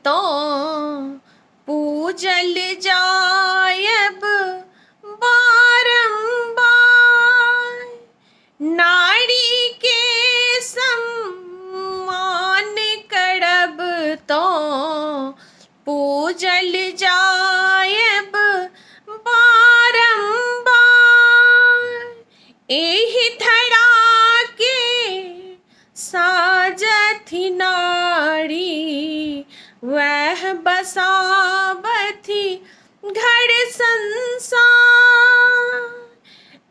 तो पूजल जायब बारंबार। नारी के सम्मान करब तो पूजल जायब बारंबार। एहि धरा के साजथि नारी, वह बसावथि घर संसार।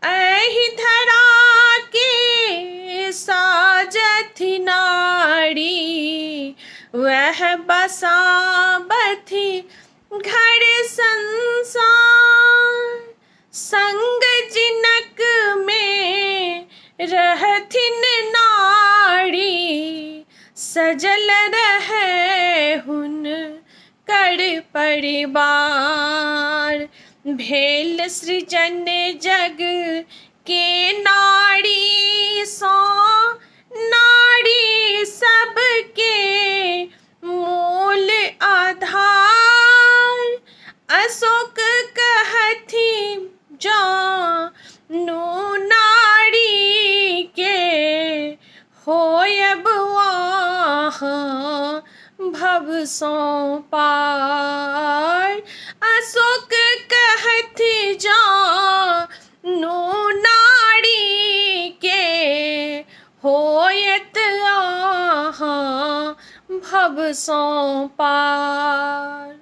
एहि धरा के साजथि नारी, वह बसावथि घर संसार। संग जिनक में रहथिन नारी, सजल रहे हुन कर परिवार। भेल सृजन जग के नारी सो, नारी सबके मूल आधार। अशोक कहथि जानु नारी के, होयब वहाँ भव सो पार। अशोक कहथि जानु नारी के, होयत वहाँ भव सो पार।